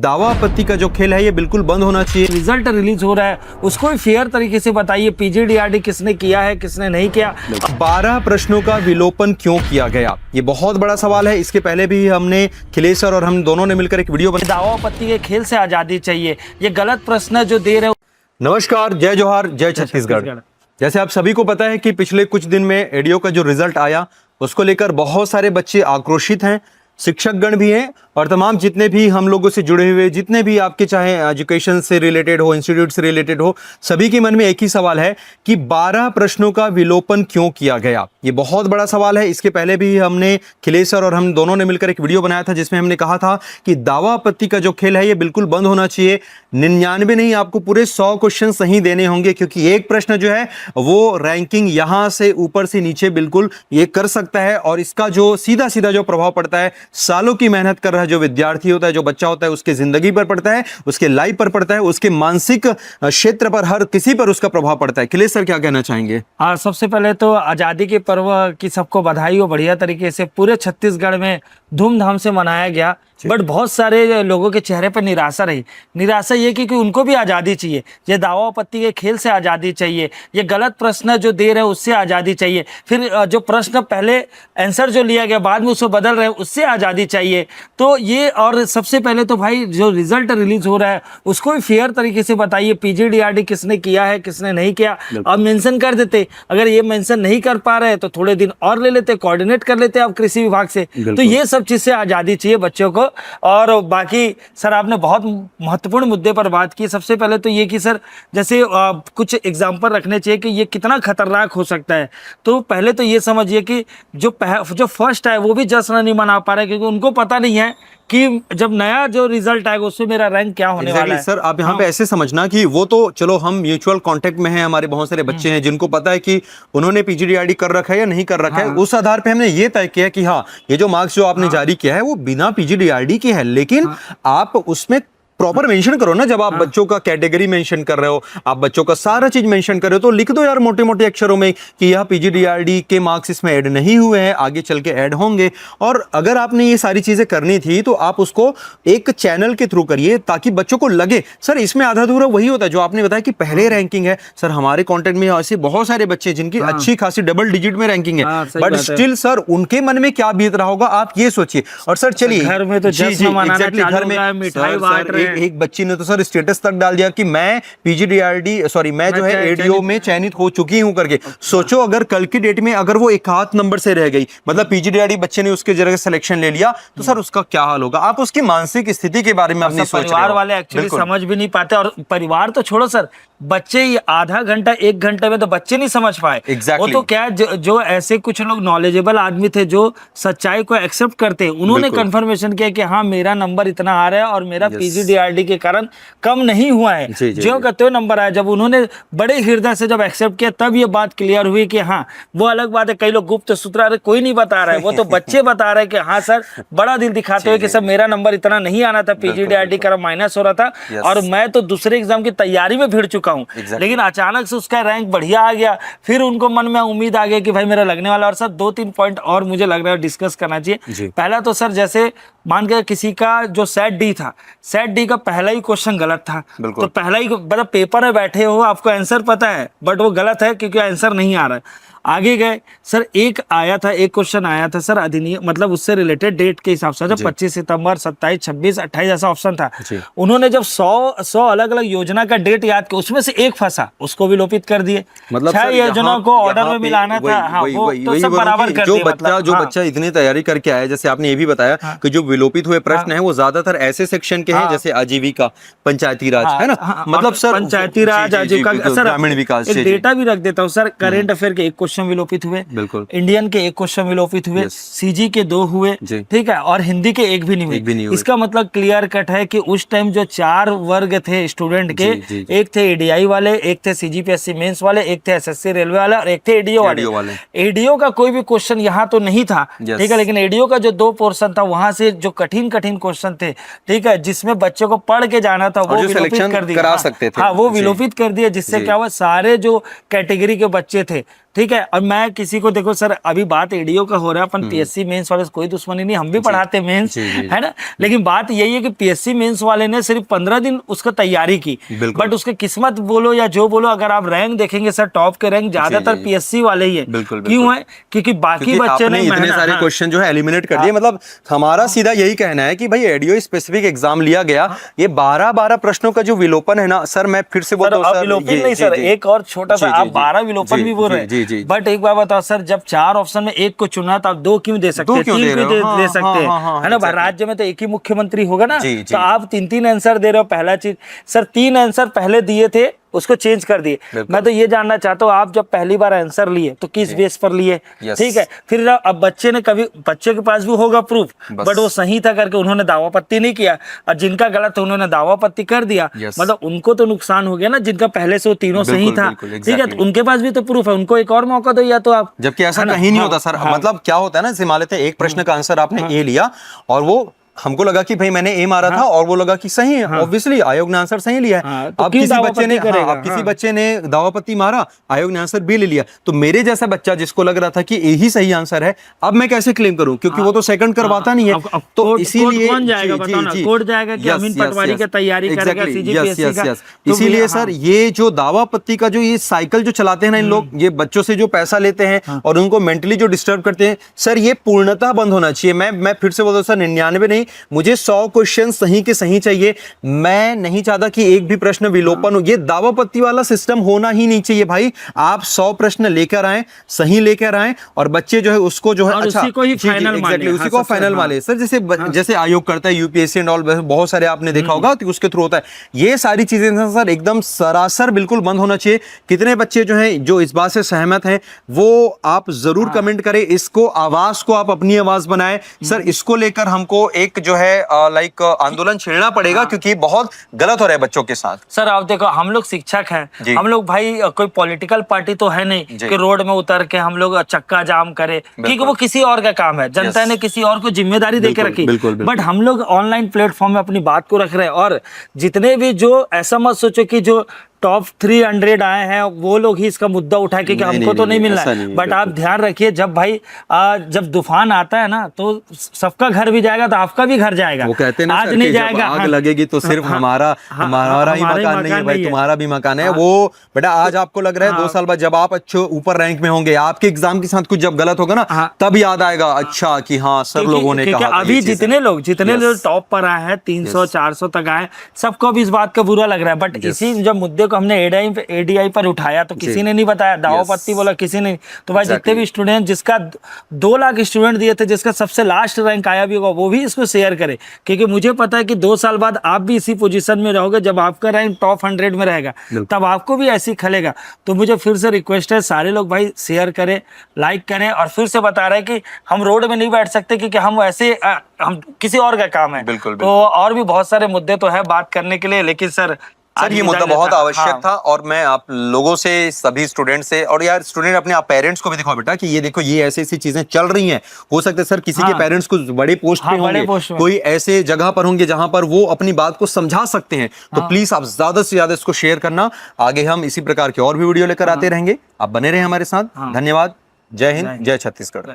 दावा आपत्ति का जो खेल है ये बिल्कुल बंद होना चाहिए। रिजल्ट रिलीज हो रहा है उसको भी फेयर तरीके से बताइए, पीजीडीआरडी किसने किया है किसने नहीं किया। 12 प्रश्नों का विलोपन क्यों किया गया, ये बहुत बड़ा सवाल है। इसके पहले भी हमने खिलेश सर और हम दोनों ने मिलकर एक वीडियो बनाई। दावा आपत्ति के खेल से आजादी चाहिए, ये गलत प्रश्न जो दे रहे हो। नमस्कार, जय जोहार, जय छत्तीसगढ़। जैसे आप सभी को पता है कि पिछले कुछ दिन में एडीओ का जो रिजल्ट आया उसको लेकर बहुत सारे बच्चे आक्रोशित हैं, शिक्षकगण भी हैं और तमाम जितने भी हम लोगों से जुड़े हुए जितने भी आपके चाहे एजुकेशन से रिलेटेड हो, इंस्टीट्यूट से रिलेटेड हो, सभी के मन में एक ही सवाल है कि 12 प्रश्नों का विलोपन क्यों किया गया। ये बहुत बड़ा सवाल है। इसके पहले भी हमने खिलेश सर और हम दोनों ने मिलकर एक वीडियो बनाया था जिसमें हमने कहा था कि दावा आपत्ति का जो खेल है ये बिल्कुल बंद होना चाहिए। 99 नहीं, आपको पूरे 100 क्वेश्चन सही देने होंगे, क्योंकि एक प्रश्न जो है वो रैंकिंग यहां से ऊपर से नीचे बिल्कुल ये कर सकता है और इसका जो सीधा सीधा जो प्रभाव पड़ता है सालों की मेहनत कर रहा जो विद्यार्थी होता है, जो बच्चा होता है, उसके जिंदगी पर पड़ता है, उसके लाइफ पर पड़ता है, उसके मानसिक क्षेत्र पर, हर किसी पर उसका प्रभाव पड़ता है। खिलेश सर क्या कहना चाहेंगे? सबसे पहले तो आज़ादी के पर्व की सबको बधाई हो। बढ़िया तरीके से पूरे छत्तीसगढ़ में धूमधाम से मनाया गया, बट बहुत सारे लोगों के चेहरे पर निराशा रही। निराशा ये कि उनको भी आज़ादी चाहिए, ये दावा आपत्ति के खेल से आज़ादी चाहिए, ये गलत प्रश्न जो दे रहे हैं उससे आज़ादी चाहिए, फिर जो प्रश्न पहले आंसर जो लिया गया बाद में उसको बदल रहे हैं उससे आज़ादी चाहिए। तो ये, और सबसे पहले तो भाई जो रिजल्ट रिलीज हो रहा है उसको भी फेयर तरीके से बताइए, पीजीडीआरडी किसने किया है किसने नहीं किया। अब मेंशन कर देते, अगर ये मेंशन नहीं कर पा रहे तो थोड़े दिन और ले लेते, कोऑर्डिनेट कर लेते आप कृषि विभाग से। तो ये सब चीज़ से आज़ादी चाहिए बच्चों को। और बाकी सर आपने बहुत महत्वपूर्ण मुद्दे पर बात की। सबसे पहले तो ये कि सर जैसे कुछ एग्जाम्पल रखने चाहिए कि ये कितना खतरनाक हो सकता है। तो पहले तो ये समझिए कि जो फर्स्ट है वो भी जश्न नहीं मना पा रहे, क्योंकि उनको पता नहीं है कि जब नया जो रिजल्ट आएगा उसमें मेरा रैंक क्या होने वाला है। सर आप यहाँ पे ऐसे समझना कि वो तो चलो हम म्यूचुअल कांटेक्ट में हैं, हमारे बहुत सारे बच्चे हैं जिनको पता है कि उन्होंने पीजीडीआरडी कर रखा है या नहीं कर रखा है। उस आधार पे हमने ये तय किया कि हाँ ये जो मार्क्स जो आपने जारी किया है वो बिना पीजीडीआरडी के है, लेकिन आप उसमें प्रॉपर मेंशन करो ना। जब आप बच्चों का कैटेगरी मेंशन कर रहे हो, आप बच्चों का सारा चीज मेंशन कर रहे हो, तो लिख दो यार मोटे मोटे अक्षरों में कि यह पीजीडीआरडी के मार्क्स इसमें ऐड नहीं हुए हैं, आगे चल के ऐड होंगे। और अगर आपने ये सारी चीजें करनी थी तो आप उसको एक चैनल के थ्रू करिए ताकि बच्चों को लगे। सर इसमें आधा अधूरा वही होता है जो आपने बताया कि पहले रैंकिंग है। सर हमारे कॉन्टेक्ट में ऐसे बहुत सारे बच्चे जिनकी अच्छी खासी डबल डिजिट में रैंकिंग है, बट स्टिल सर उनके मन में क्या बीत रहा होगा आप ये सोचिए। और सर चलिए घर में तो घर में मिठाई बांट रहे हैं, एक बच्ची ने तो सर स्टेटस तक डाल दिया कि मैं मैं जो है एडीओ में चयनित हो चुकी हूं करके। सोचो अगर कल की डेट में अगर वो एक आध नंबर से रह गई, मतलब पीजीडीआरडी बच्चे ने उसके जगह सिलेक्शन ले लिया, तो सर उसका क्या हाल होगा। आप उसकी मानसिक स्थिति के बारे में अपनी सोच रहे हो। परिवार वाले एक्चुअली समझ भी नहीं पाते, और परिवार तो छोड़ो सर, बच्चे आधा घंटा 1 घंटे में तो बच्चे नहीं समझ पाए। वो तो क्या जो ऐसे कुछ लोग नॉलेजेबल आदमी थे जो सच्चाई को एक्सेप्ट करते, उन्होंने कंफर्मेशन किया कि हाँ मेरा नंबर इतना आ रहा है और मेरा पीजीडीआरडी के कारण कम नहीं हुआ है, जो कहते हो नंबर आया। जब उन्होंने बड़े हृदय से जब एक्सेप्ट किया तब ये बात क्लियर हुई कि हाँ वो अलग बात है, कई लोग गुप्त सूत्र कोई नहीं बता रहा है, वो तो बच्चे बता रहे हैं कि हाँ सर बड़ा दिल दिखाते हुए कि सर मेरा नंबर इतना नहीं आना था, पीजीडीआरडी का माइनस हो रहा था और मैं तो दूसरे एग्जाम की तैयारी में भिड़ चुका हूँ, लेकिन अचानक से उसका रैंक बढ़िया आ गया। फिर उनको मन में उम्मीद आ गई कि भाई मेरा लगने वाला। और सर 2-3 पॉइंट और मुझे लग रहा है डिस्कस करना चाहिए। पहला तो सर जैसे मान के किसी का जो सेट डी था, सेट डी का पहला ही क्वेश्चन गलत था, तो पहला ही मतलब पेपर में बैठे हो आपको आंसर पता है बट वो गलत है क्योंकि आंसर नहीं आ रहा है। आगे गए सर, एक क्वेश्चन आया था सर अधिनियम, मतलब उससे रिलेटेड डेट के हिसाब से 25 सितंबर 27, 26, 28 ऐसा ऑप्शन था। उन्होंने जब 100 अलग अलग योजना का डेट याद किया, उसमें से एक फंसा, उसको विलोपित कर दिए। मतलब 6 योजना को ऑर्डर में मिलाना था। हाँ, वो तो सब बराबर कर दिया। जो बच्चा इतनी तैयारी करके आया, जैसे आपने ये भी बताया कि जो विलोपित हुए प्रश्न है वो ज्यादातर ऐसे सेक्शन के हैं जैसे आजीविका, पंचायती राज, है ना, मतलब सर पंचायती राज, आजीविका, ग्रामीण विकास। डेटा भी रख देता हूँ सर। करेंट अफेयर के 1 क्वेश्चन विलोपित हुए, बिल्कुल इंडियन के 1 क्वेश्चन विलोपित हुए, सीजी के 2 हुए, ठीक है, और हिंदी के 1 भी नहीं हुए। इसका मतलब क्लियर कट है कि उस टाइम जो 4 वर्ग थे स्टूडेंट के, एक थे एडीआई वाले, एक थे सीजीपीएससी मेंस वाले, एक थे एसएससी रेलवे वाले और एक थे एडीओ वाले। एडीओ का कोई भी क्वेश्चन यहाँ तो नहीं था, ठीक है, लेकिन एडीओ का जो 2 पोर्शन था वहां से जो कठिन क्वेश्चन थे, ठीक है, जिसमें बच्चों को पढ़ के जाना था वो विलोपित कर दिया। हाँ, वो विलोपित कर दिया, जिससे क्या हुआ सारे जो कैटेगरी के बच्चे थे ठीक है। और मैं किसी को, देखो सर अभी बात एडीओ का हो रहा है, अपन पीएससी मेंस वाले से कोई दुश्मनी नहीं, हम भी पढ़ाते मेंस, है ना। लेकिन बात यही है कि पीएससी मेंस वाले ने सिर्फ 15 दिन उसका तैयारी की, बट उसके किस्मत बोलो या जो बोलो, अगर आप रैंक देखेंगे सर, टॉप के रैंक ज्यादातर पीएससी वाले ही है। क्यों है? क्योंकि बाकी बच्चे ने इतने सारे क्वेश्चन जो है एलिमिनेट कर दिए। मतलब हमारा सीधा यही कहना है कि भाई एडीओ स्पेसिफिक एग्जाम लिया गया, ये 12 प्रश्नों का जो विलोपन है ना सर, मैं फिर से बोलता हूं सर, विलोपन नहीं सर, एक और छोटा सा, आप 12 विलोपन भी बोल रहे हैं, बट एक बार बताओ सर, जब 4 ऑप्शन में एक को चुना तो आप 2 क्यों दे सकते हैं, 3 क्यों दे सकते हैं, है ना। राज्य में तो एक ही मुख्यमंत्री होगा ना, तो आप 3 आंसर दे रहे हो। पहला चीज सर, 3 आंसर पहले दिए थे, उसको चेंज कर दिए। मैं तो ये जानना चाहता हूँ, आप जब पहली बार आंसर लिए तो किस बेस पर लिए? ठीक है, फिर अब बच्चे ने कभी, बच्चे के पास भी होगा प्रूफ, बट वो सही था करके उन्होंने दावापत्ती नहीं किया, और जिनका गलत उन्होंने दावापत्ती कर दिया, मतलब उनको तो नुकसान हो गया ना, जिनका पहले से वो तीनों सही था। ठीक है, तो उनके पास भी तो प्रूफ है, उनको एक और मौका दो या तो आप। जबकि ऐसा कहीं नहीं होता सर। मतलब क्या होता है ना, जैसे मान लेते हैं एक प्रश्न का आंसर आपने ए लिया और वो हमको लगा कि भाई मैंने ए मारा था और वो लगा कि सही है, ऑब्वियसली आयोग ने आंसर सही लिया है। तो अब किसी बच्चे ने दावापत्ती मारा, आयोग ने आंसर बी ले लिया, तो मेरे जैसा बच्चा जिसको लग रहा था कि ए ही सही आंसर है, अब मैं कैसे क्लेम करूं, क्योंकि वो तो सेकंड करवाता नहीं है। तो इसीलिए कोर्ट जाएगा कि अमीन पटवारी की तैयारी करेगा सीजीपीएससी का। इसीलिए सर ये जो दावापत्ती का जो ये साइकिल जो चलाते हैं ना इन लोग, ये बच्चों से जो पैसा लेते हैं और उनको मेंटली जो डिस्टर्ब करते हैं, सर ये पूर्णतः बंद होना चाहिए। मैं फिर से बोलता हूं सर, 99 नहीं, मुझे 100 क्वेश्चन सही के सही चाहिए। मैं नहीं चाहता कि एक भी प्रश्न विलोपन हो। ये दावापत्ती वाला सिस्टम होना ही नहीं चाहिए भाई। आप 100 प्रश्न लेकर आए, सही लेकर आए, और बच्चे जो है उसको जो है अच्छा उसी को ही फाइनल माने, उसी को फाइनल माने सर। जैसे आयोग करता है यूपीएससी एंड ऑल, बहुत सारे आपने देखा होगा कि उसके थ्रू होता है। ये सारी चीजें सर एकदम सरासर बिल्कुल बंद होना चाहिए। कितने बच्चे जो है जो इस बात से सहमत हैं, वो आप जरूर कमेंट करें। इसको आवाज को आप अपनी आवाज बनाएं सर। इसको लेकर हमको एक जो है आंदोलन छेड़ना पड़ेगा, क्योंकि बहुत गलत हो रहा है बच्चों के साथ। सर आप देखो, हम लोग शिक्षक हैं, हम लोग भाई कोई पॉलिटिकल पार्टी तो है नहीं कि रोड में उतर के हम लोग चक्का जाम करें, क्योंकि वो किसी और का काम है। जनता ने किसी और को जिम्मेदारी देके रखी, बट हम लोग ऑनलाइन प्लेटफॉर्म में अपनी बात को रख रहे हैं। और जितने भी जो, ऐसा मत सोचो कि जो टॉप 300 आए हैं वो लोग ही इसका मुद्दा उठाए, क्योंकि हमको तो नहीं मिल रहा है। बट आप ध्यान रखिए, जब भाई जब तूफान आता है ना, तो सबका घर भी जाएगा तो आपका भी घर जाएगा। वो कहते हैं ना आज सर, नहीं जब जाएगा, आग लगेगी तो सिर्फ हमारा ही मकान नहीं है भाई, तुम्हारा भी मकान है। वो बेटा आज आपको लग रहा है 2 साल बाद जब आप अच्छे ऊपर रैंक में होंगे, आपके एग्जाम के साथ कुछ जब गलत होगा ना, तब याद आएगा अच्छा कि हाँ सब लोगों ने कहा। अभी जितने लोग टॉप पर आए हैं, 300-400 तक आए, सबको भी इस बात का बुरा लग रहा है। बट इसी जब मुद्दे को हमने एडीआई पर उठाया तो किसी ने नहीं बताया, दावापत्ती बोला किसी ने। तो भाई जितने भी स्टूडेंट, जिसका 2 लाख स्टूडेंट दिए थे, जिसका सबसे लास्ट रैंक आया भी होगा, वो भी इसको शेयर करे, क्योंकि मुझे पता है कि 2 साल बाद आप भी इसी पोजीशन में रहोगे। जब आपका रैंक टॉप 100 में रहेगा, तब आपको भी ऐसे ही खलेगा। तो मुझे फिर से रिक्वेस्ट है, सारे लोग भाई शेयर करें, लाइक करें। और फिर से बता रहे हैं कि हम रोड में नहीं बैठ सकते, क्योंकि हम ऐसे हम किसी और का काम है। तो और भी बहुत सारे मुद्दे तो है बात करने के लिए, लेकिन सर ये मुद्दा बहुत आवश्यक था। और मैं आप लोगों से, सभी स्टूडेंट से, और यार स्टूडेंट अपने आप पेरेंट्स को भी दिखाओ बेटा कि ये देखो ये ऐसी ऐसी चीजें चल रही हैं। हो सकता है सर किसी के पेरेंट्स कुछ बड़े पोस्ट पे होंगे, कोई ऐसे जगह पर होंगे जहां पर वो अपनी बात को समझा सकते हैं। तो प्लीज आप ज्यादा से ज्यादा इसको शेयर करना। आगे हम इसी प्रकार के और भी वीडियो लेकर आते रहेंगे। आप बने रहे हमारे साथ। धन्यवाद। जय हिंद, जय छत्तीसगढ़।